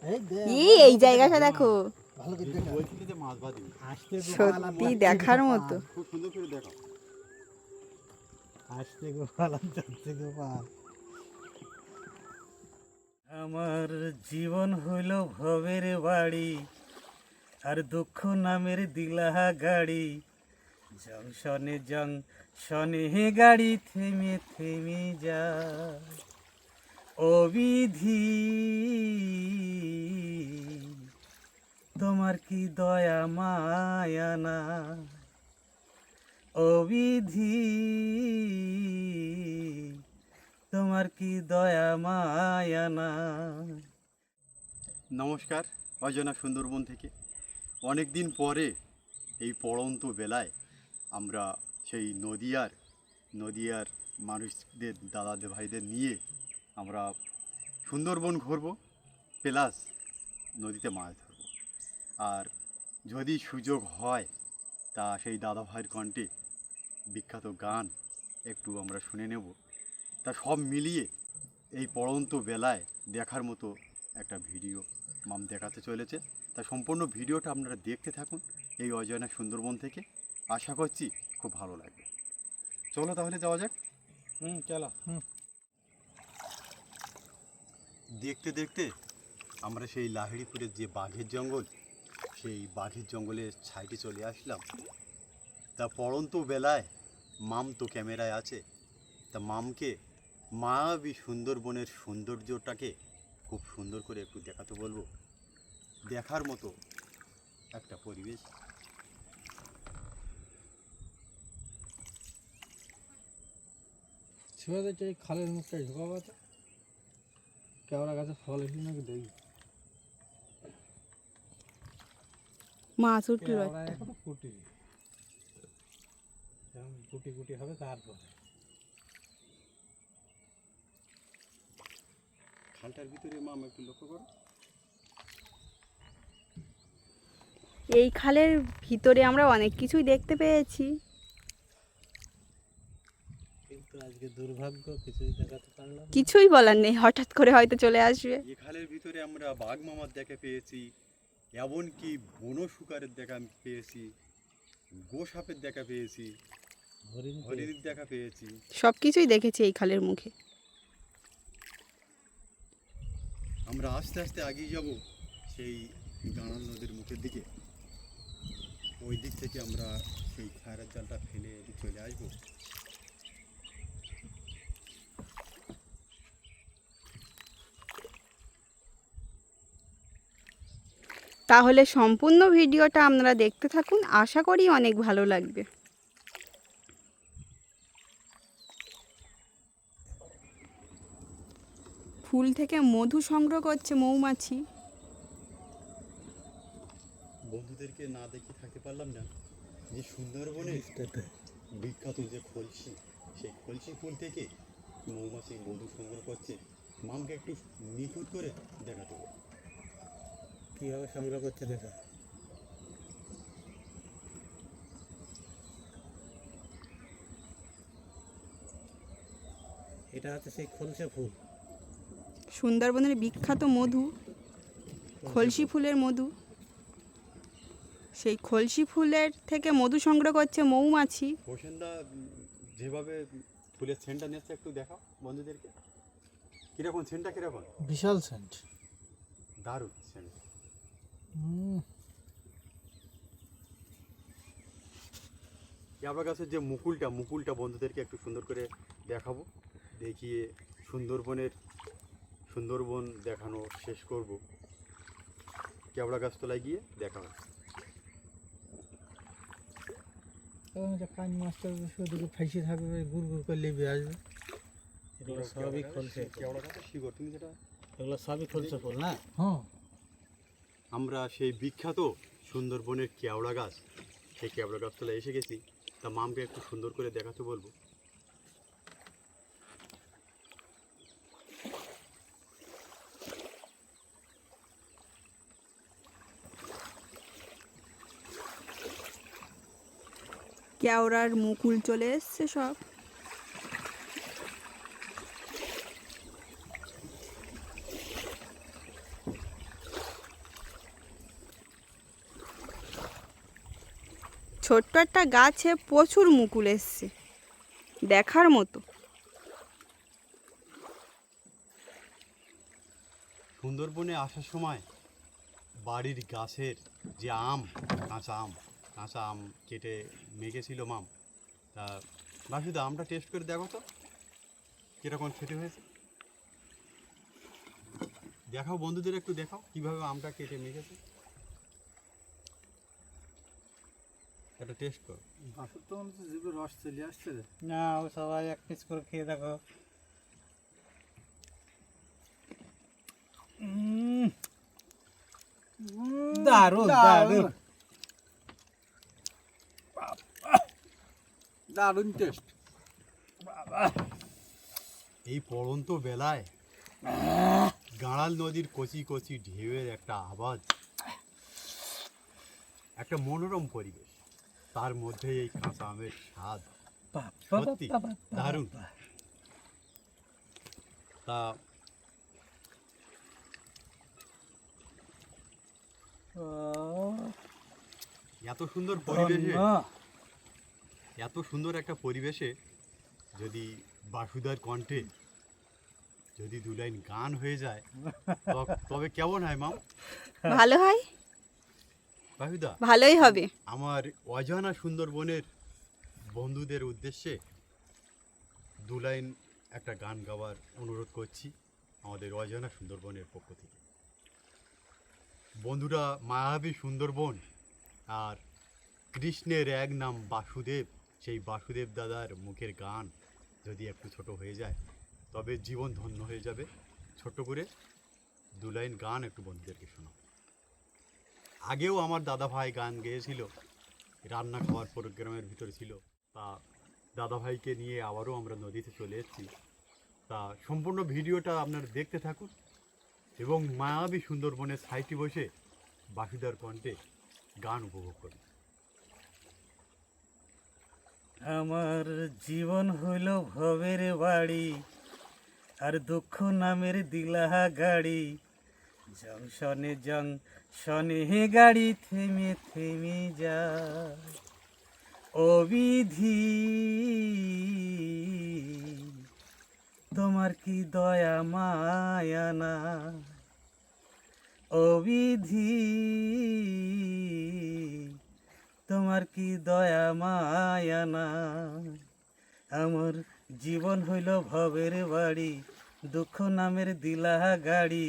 এই জায়গাটা দেখো, সত্যি দেখার মতো। খুব সুন্দর করে দেখো। আসতে গোপাল যাচ্ছে গোপাল। আমার জীবন হইল ভবের বাড়ি, আর দুঃখ নামের দিলাহা গাড়ি। জংশনে জংশনে গাড়ি থেমে থেমে যায়। ও বিধি তোমার কি দয়া মায়া না, ও বিধি তোমার কি দয়া মায়া না। নমস্কার, অজানা সুন্দরবন থেকে অনেক দিন পরে এই পড়ন্ত বেলায় আমরা সেই নদিয়ার মানুষদের, দাদাদের, ভাইদের নিয়ে আমরা সুন্দরবন ঘুরব, প্লাস নদীতে মাছ ধরব। আর যদি সুযোগ হয় তা সেই দাদা ভাইয়ের কণ্ঠে বিখ্যাত গান একটু আমরা শুনে নেব। তা সব মিলিয়ে এই পড়ন্ত বেলায় দেখার মতো একটা ভিডিও মাম দেখাতে চলেছে। তা সম্পূর্ণ ভিডিওটা আপনারা দেখতে থাকুন এই অজানা সুন্দরবন থেকে। আশা করছি খুব ভালো লাগবে। চলো তাহলে যাওয়া যাক। চলো। দেখতে দেখতে আমরা সেই লাহিড়িপুরের যে বাঘের জঙ্গল, সেই বাঘের জঙ্গলের সাইডে চলে আসলাম। তা পড়ন্ত বেলায় মাম তো ক্যামেরায় আছে, তা মামকে মায়াবী সুন্দরবনের সৌন্দর্যটাকে খুব সুন্দর করে একটু দেখাতে বলবো। দেখার মতো একটা পরিবেশ। ছেড়ে চাই খালের মুখটাই ঢোকাবো, তো কেওড়া গাছে ফল এসে নাকি দেখি মাছ উঠলো। এখনো কুটি কুটি কুটি হবে তারপরে। খালটার ভিতরে মাম একটু লক্ষ্য করো। এই খালের ভিতরে আমরা অনেক কিছুই দেখতে পেয়েছি, কিন্তু আজকে দুর্ভাগ্য কিছুই দেখাতে পারলাম না। কিছুই বলার নেই, হঠাৎ করে হয়তো চলে আসবে। এই খালের ভিতরে আমরা বাঘ মামার দেখা পেয়েছি, এমনকি বনো শুকারের দেখা পেয়েছি, গোসাপের দেখা পেয়েছি, হরিণের দেখা পেয়েছি। সব কিছুই দেখেছি এই খালের মুখে। আমরা আস্তে আস্তে এগিয়ে যাব সেই গাঁড়াল নদীর মুখের দিকে। ওই দিক থেকে আমরা সেই খায়রার জালটা ফেলে এদিকে চলে আসবো। তাহলে সম্পূর্ণ ভিডিওটা আপনারা দেখতে থাকুন, আশা করি অনেক ভালো লাগবে। ফুল থেকে মধু সংগ্রহ করছে মৌমাছি। বন্ধুদেরকে না দেখে থাকতে পারলাম না যে সুন্দরবনে বিখ্যাত যে খলসি, সেই খলসি ফুল থেকে মৌমাছি মধু সংগ্রহ করছে। মামকে একটু নিখুঁত করে দেখাতে হবে কীভাবে সংগ্রহ করছে দেখা। এটা হচ্ছে সেই খলসে ফুল, সুন্দরবনের বিখ্যাত মধু, খলসি ফুলের মধু। সেই খলসি ফুলের থেকে মধু সংগ্রহ করছে মৌমাছি। হোসেনদা যেভাবে ফুলের সেন্টটা নিচ্ছে একটু দেখাও বন্ধুদেরকে। কীরকম সেন্টটা, কীরকম? বিশাল সেন্ট, দারুণ সেন্ট। কেওড়া গাছের যে মুকুলটা বন্ধুদেরকে একটু সুন্দর করে দেখাবো, দেখিয়ে সুন্দরবন দেখানো শেষ করব। কেওড়া গাছ তলায় গিয়ে দেখা হবে। কান মাছটা শুধু ফাইসে থাকবে, গুড় গুড় করে লেবে আসবে। এগুলো সবই খলসে কেওড়া গাছের শিকড়, তুমি যেটা, এগুলো সবই খলসে ফুল না। হ্যাঁ, আমরা সেই বিখ্যাত সুন্দরবনের কেওড়া গাছ, সেই কেওড়া গাছতলায় এসে গেছি। তা মামকে একটু সুন্দর করে দেখাতে বলবো। কেওড়ার মুকুল চলে এসছে সব। ছোট্ট একটা গাছে প্রচুর মুকুল এসছে, দেখার মতো। সুন্দরবনে আসার সময় বাড়ির গাছের যে কাঁচা আম কেটে মেখেছিল মাম, তা বাসুদা আমটা টেস্ট করে দেখো তো কীরকম খেতে হয়েছে। দেখাও বন্ধুদের, একটু দেখাও কীভাবে আমটা কেটে মেখেছে, একটা টেস্ট করো। বাসুর তো মনে হচ্ছে জিভে রস চলে আসছে রে। না, ও সবাই এক পিস করে খেয়ে দেখো। দারুণ দারুণ দারুণ টেস্ট। এই পড়ন্ত বেলায় গাঁড়াল নদীর কচি কচি ঢেউয়ের একটা আওয়াজ, একটা মনোরম পরিবেশ, তার মধ্যে এই কাঁচা আমের স্বাদ সত্যি দারুণ। তা এত সুন্দর পরিবেশে, এত সুন্দর একটা পরিবেশে যদি বাসুদার কণ্ঠে যদি দু লাইন গান হয়ে যায় তবে কেমন হয় মাম? ভালো হয়, বাসুদা ভালোই হবে। আমার অজানা সুন্দরবনের বন্ধুদের উদ্দেশ্যে দু লাইন একটা গান গাওয়ার অনুরোধ করছি আমাদের অজানা সুন্দরবনের পক্ষ থেকে। বন্ধুরা, মায়াবী সুন্দরবন আর কৃষ্ণের এক নাম বাসুদেব, সেই বাসুদেব দাদার মুখের গান যদি একটু ছোট হয়ে যায় তবে জীবন ধন্য হয়ে যাবে। ছোট্ট করে দু লাইন গান একটু বন্ধুদেরকে শোনাও। আগেও আমার দাদা ভাই গান গেয়েছিল, রান্না খাওয়ার প্রোগ্রামের ভিতরে ছিল। তা দাদা ভাইকে নিয়ে আবারও আমরা নদীতে চলে এসেছি। তা সম্পূর্ণ ভিডিওটা আপনারা দেখতে থাকুন এবং মায়াবী সুন্দরবনের সাইটে বসে বাসুদার কণ্ঠে গান উপভোগ করুন। আমার জীবন হইল ভবের বাড়ি, আর দুঃখ নামের দিলাহা গাড়ি। জংশনে জংশনে গাড়ি থেমে থেমে যায়। ও বিধি, তোমার কি দয়া মায়া না? ও বিধি, তোমার কি দয়া মায়া না? আমার জীবন হইল ভবের বাড়ি, দুঃখ নামের দিলাহা গাড়ি।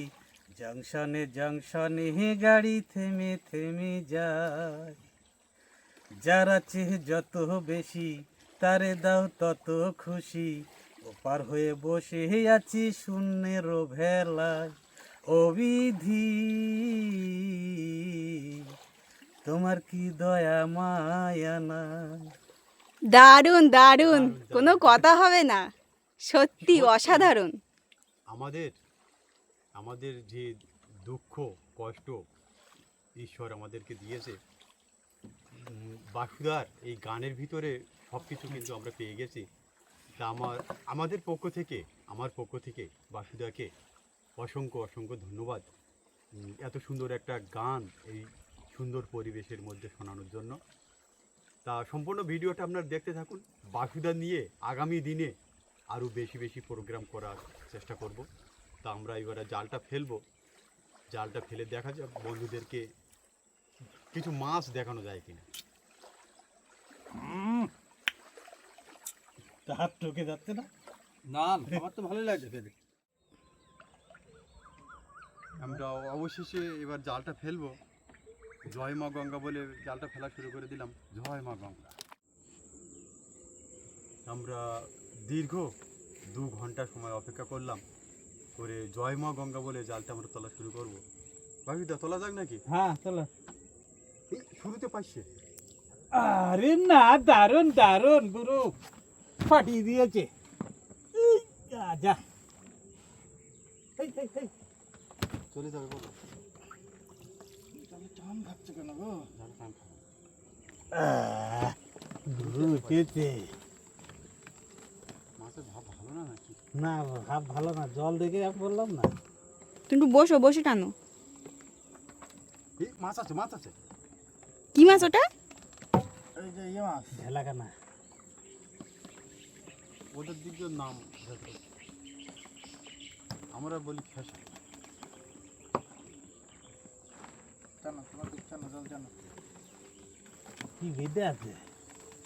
জংশনে জংশনে গাড়ি থেমে থেমে যায়। যারা চেয়ে যত বেশি তারে দাও তত খুশি। ওপার হয়ে বসে আছি শূন্যের ভেলায়। ও বিধি, তোমার কি দয়া মায়া না? দারুণ দারুণ, কোনো কথা হবে না, সত্যি অসাধারণ। আমাদের যে দুঃখ কষ্ট ঈশ্বর আমাদেরকে দিয়েছে, বাসুদার এই গানের ভিতরে সব কিছু কিন্তু আমরা পেয়ে গেছি। তা আমার পক্ষ থেকে বাসুদাকে অসংখ্য অসংখ্য ধন্যবাদ এত সুন্দর একটা গান এই সুন্দর পরিবেশের মধ্যে শোনানোর জন্য। তা সম্পূর্ণ ভিডিওটা আপনারা দেখতে থাকুন। বাসুদা নিয়ে আগামী দিনে আরও বেশি বেশি প্রোগ্রাম করার চেষ্টা করব। তা আমরা এবারে জালটা ফেলবো, জালটা ফেলে দেখা যাক বন্ধুদেরকে কিছু মাছ দেখানো যায় কিনা। হাত ঢুকে যাচ্ছে না? না, আমার তো ভালোই লাগছে খেতে। আমরা অবশেষে এবার জালটা ফেলবো। জয় মা গঙ্গা বলে জালটা ফেলা শুরু করে দিলাম। জয় মা গঙ্গা। আমরা দীর্ঘ 2 ঘন্টা সময় অপেক্ষা করলাম, করে জয় মা গঙ্গা বলে জালটা আমরা তোলা শুরু করবো। বাসুদা তোলা যাক নাকি? হ্যাঁ চলো। এই শুরুতে পাইছে। আরে না, দারুণ দারুণ গুরু, ফাটিয়ে দিয়েছে। যা চলে যাবে বলো। টান খাচ্ছে কেন গো? জাল টান খাবে। গুরু উঠেছে। মাছের ভাব ভালো না নাকি? না, ভাব ভালো না, জল দেখে বললাম না। তুমি বসো, বসে টানো। এই মাছ আছে, মাছ আছে। কি মাছ ওটা? এই যে ইয়ে মাছ ঢেলাকানা, ওদের দিক দিয়ে নাম আমরা বলি ফেসা। জানো তোমার দিক জানো, জল জানো কি বেঁধে আছে,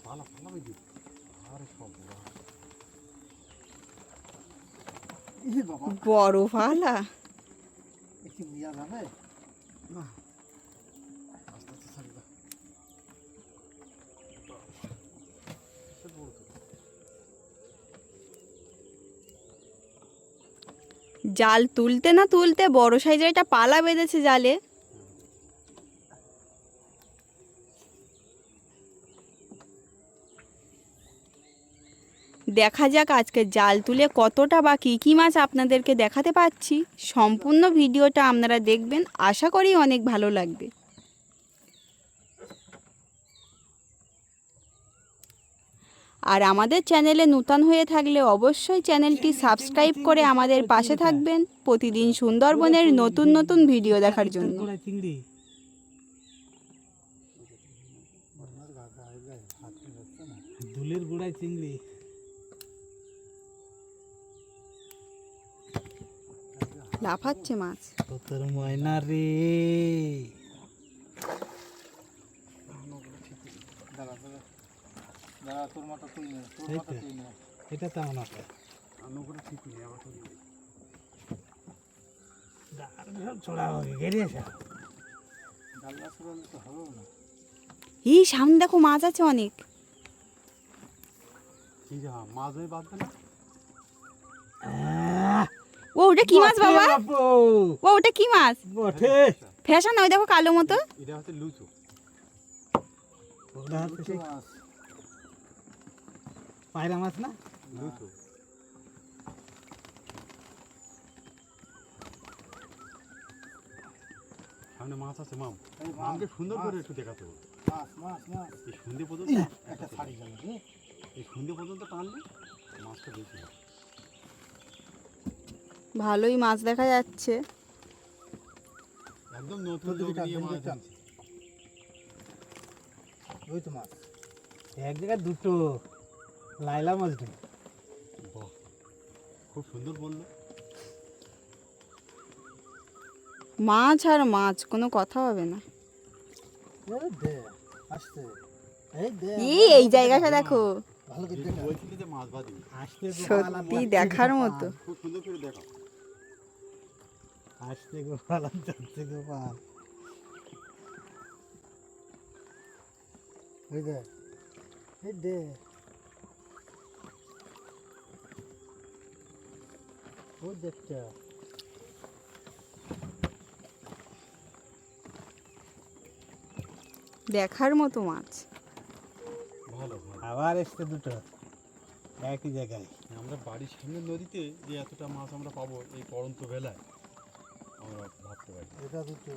পালা পালা বেঁধে। আরে সব বাবা বড় ভালা। কি বুঝা যাবে না, আস্তে আস্তে ছাড়ি দাও। জাল তুলতে না তুলতে বড় সাইজের একটা পালা বেঁধেছে জালে। দেখা যাক আজকে জাল তুলে কতটা বা কী কী মাছ আপনাদেরকে দেখাতে পাচ্ছি। সম্পূর্ণ ভিডিওটা আপনারা দেখবেন, আশা করি অনেক ভালো লাগবে। আর আমাদের চ্যানেলে নূতন হয়ে থাকলে অবশ্যই চ্যানেলটি সাবস্ক্রাইব করে আমাদের পাশে থাকবেন প্রতিদিন সুন্দরবনের নতুন নতুন ভিডিও দেখার জন্য। চিংড়ি দুলের গুড়ায় চিংড়ি, লাফাচ্ছে মাছ। তোর ময়না রে, তোর মাথা তুই নে, তোর মাথা তুই নে, এটা তেমন আছে নৌকোটা ঠিক নেই, আবার তুলি। ছড়া হবে গেরিয়েছে, ডাল্লা ছড়ালে তো হবেও না। এই সামনে দেখো মাছ আছে অনেক। কি যা মাছ হয়ে বাঁধবে না। ও ওটা কি মাছ বাবা? ও ওটা কি মাছ? বটে ফ্যাশন ওই দেখো কালো মতো। এটা হচ্ছে লুচু। ওটা হচ্ছে মাছ, পায়রা মাছ না, লুচু। সামনে মাছ আছে মাম, মামকে সুন্দর করে একটু দেখাতে হবে। মাছ মাছ মাছ এই সন্ধে পর্যন্ত একটা শাড়ি জানো রে, এই সন্ধে পর্যন্ত টানলে মাছটা বেশি হয়। ভালোই মাছ দেখা যাচ্ছে। একদম নতুন লোক নিয়ে মাছ ধরছে। ওই তো মাছ এক জায়গায় দুটো লাইলা মাছ দুটো। বাহ, খুব সুন্দর বললো। মাছ আর মাছ, কোনো কথা হবে না। এই দে আসছে, এই দে এই জায়গাটা দেখো, ভালো করে যেহেতু বলছিলে যে মাছ বাঁধি, আসতে সত্যি দেখার মতো। খুব সুন্দর করে দেখো। আসতে গোপাল যাচ্ছে গোপাল, এই দে এই দে ও দেখটা দেখার মতো মাছ। ভালো ভালো। আবার এসছে দুটো একই জায়গায়। আমরা বাড়ির সামনের নদীতে যে এতটা মাছ আমরা পাবো এই পড়ন্ত বেলায় আমরা ভাবতে পারি। এটা দুটো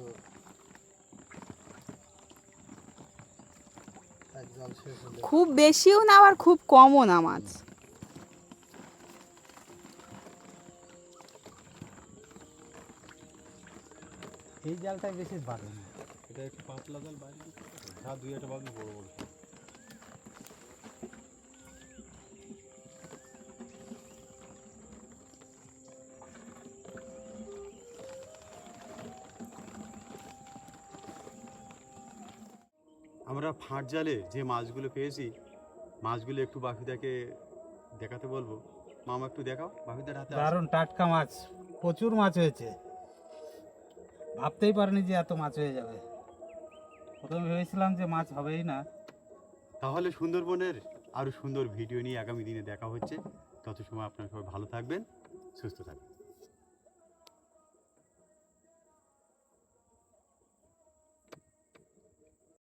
এক জল শেষ হলে খুব বেশিও না আবার খুব কমও না মাছ। এই জালটাই বেশি বাড়ে না। এটা একটু পাতলা জাল বাইরে দিতে যা দুই একটা বাঁধবে বড় বড়। আমরা ফাঁট জালে যে মাছগুলো পেয়েছি, মাছগুলো একটু বাপিদাকে দেখাতে বলবো। মামা একটু দেখাও, বাপিদার হাতে আছে। দারুণ টাটকা মাছ, প্রচুর মাছ হয়েছে, ভাবতেই পারিনি যে এত মাছ হয়ে যাবে। প্রথমে ভেবেছিলাম যে মাছ হবেই না। তাহলে সুন্দরবনের আরও সুন্দর ভিডিও নিয়ে আগামী দিনে দেখা হচ্ছে। তত সময় আপনারা সবাই ভালো থাকবেন, সুস্থ থাকবেন।